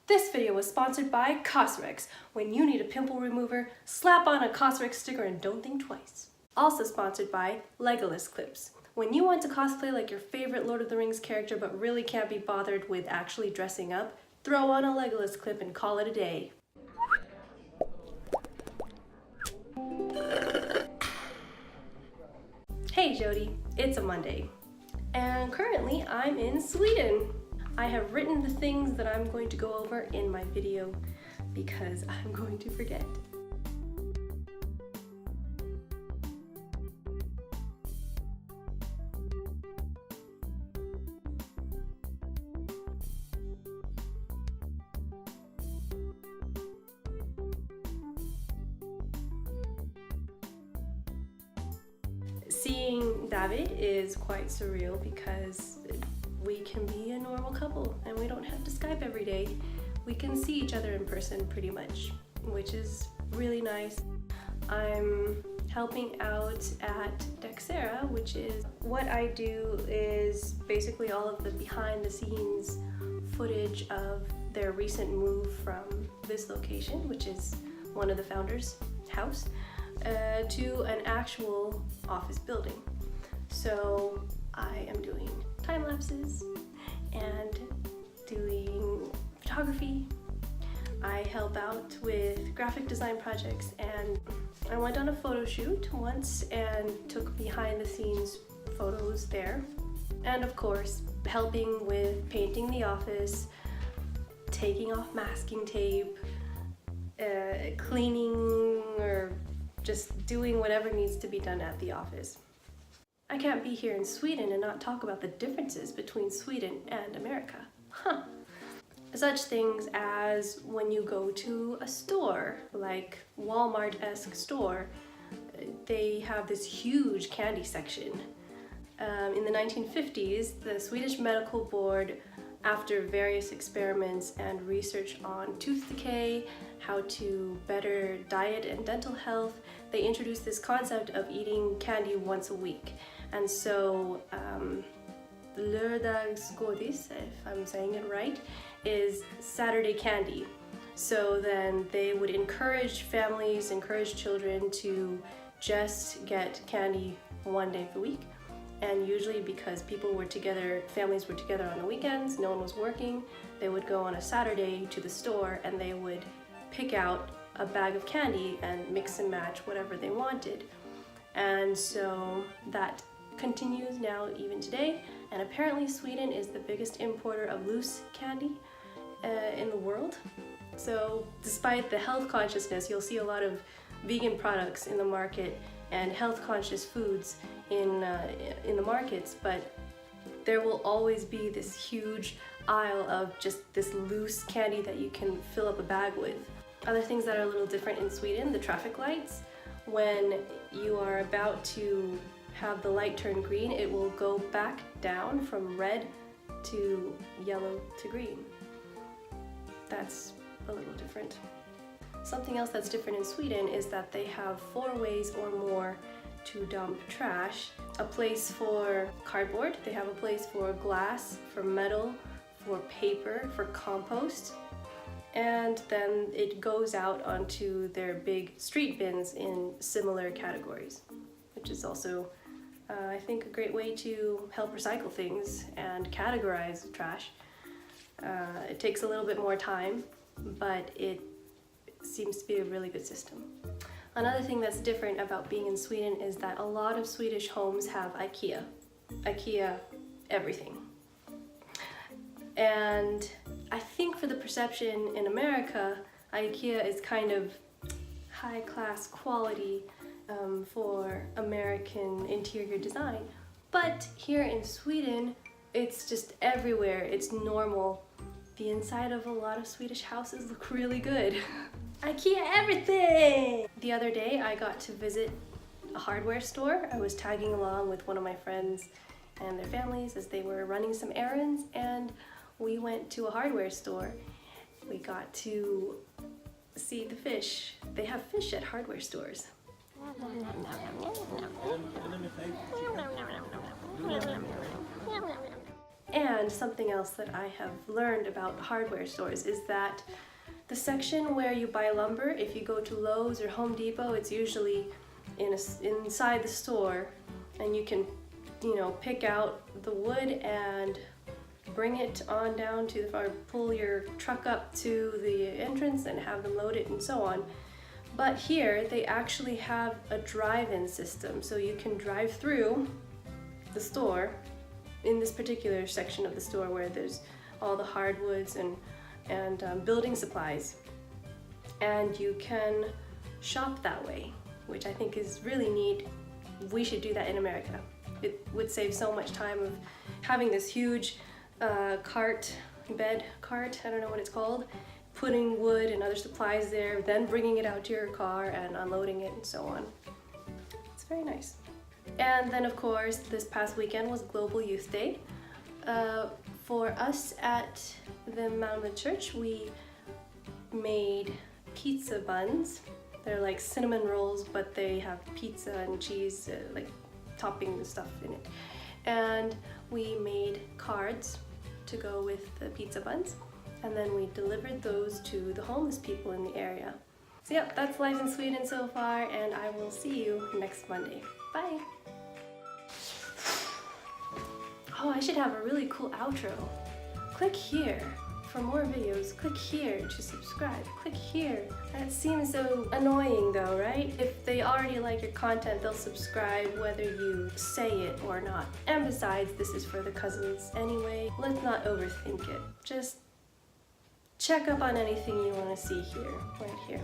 This video was sponsored by Cosrx. When you need a pimple remover, slap on a Cosrx sticker and don't think twice. Also sponsored by Legolas clips. When you want to cosplay like your favorite Lord of the Rings character but really can't be bothered with actually dressing up, throw on a Legolas clip and call it a day. Hey Jodi, it's a Monday, and currently I'm in Sweden. I have written the things that I'm going to go over in my video because I'm going to forget. Seeing David is quite surreal because we can be a normal couple and we don't have to Skype every day. We can see each other in person pretty much, which is really nice. I'm helping out at Dexera, which is what I do is basically all of the behind the scenes footage of their recent move from this location, which is one of the founders' house, to an actual office building. So I am doing time lapses and doing photography. I help out with graphic design projects, and I went on a photo shoot once and took behind the scenes photos there. And of course, helping with painting the office, taking off masking tape, cleaning, or just doing whatever needs to be done at the office. I can't be here in Sweden and not talk about the differences between Sweden and America. Such things as when you go to a store, like Walmart-esque store, they have this huge candy section. In the 1950s, the Swedish Medical Board, after various experiments and research on tooth decay, how to better diet and dental health, they introduced this concept of eating candy once a week. And so lördagsgodis, if I'm saying it right, is Saturday candy. So then they would encourage families, encourage children to just get candy one day per week. And usually because people were together, families were together on the weekends, no one was working, they would go on a Saturday to the store and they would pick out a bag of candy and mix and match whatever they wanted. And so that continues now even today, and apparently Sweden is the biggest importer of loose candy in the world. So despite the health consciousness, you'll see a lot of vegan products in the market and health conscious foods in the markets, but there will always be this huge aisle of just this loose candy that you can fill up a bag with. Other things that are a little different in Sweden, the traffic lights. When you are about to have the light turn green, it will go back down from red to yellow to green. That's a little different. Something else that's different in Sweden is that they have 4 ways or more to dump trash. A place for cardboard, they have a place for glass, for metal, for paper, for compost, and then it goes out onto their big street bins in similar categories, which is also I think a great way to help recycle things and categorize trash. It takes a little bit more time, but it seems to be a really good system. Another thing that's different about being in Sweden is that a lot of Swedish homes have IKEA. IKEA everything. And I think for the perception in America, IKEA is kind of high class quality for American interior design. But here in Sweden, it's just everywhere. It's normal. The inside of a lot of Swedish houses look really good. IKEA everything! The other day I got to visit a hardware store. I was tagging along with one of my friends and their families as they were running some errands, and we went to a hardware store. We got to see the fish. They have fish at hardware stores. And something else that I have learned about hardware stores is that the section where you buy lumber, if you go to Lowe's or Home Depot, it's usually inside the store, and you can, pick out the wood and bring it on down to the farm, pull your truck up to the entrance and have them load it and so on. But here they actually have a drive-in system, so you can drive through the store in this particular section of the store where there's all the hardwoods and building supplies, and you can shop that way, which I think is really neat. We should do that in America. It would save so much time of having this huge bed cart, I don't know what it's called, putting wood and other supplies there, then bringing it out to your car and unloading it and so on. It's very nice. And then of course this past weekend was Global Youth Day. For us at the Mountain Church, we made pizza buns. They're like cinnamon rolls, but they have pizza and cheese, like topping the stuff in it. And we made cards to go with the pizza buns, and then we delivered those to the homeless people in the area. So yep, that's life in Sweden so far, and I will see you next Monday. Bye! Oh, I should have a really cool outro. Click here for more videos. Click here to subscribe. Click here. That seems so annoying though, right? If they already like your content, they'll subscribe whether you say it or not. And besides, this is for the cousins anyway. Let's not overthink it. Just check up on anything you want to see here, right here.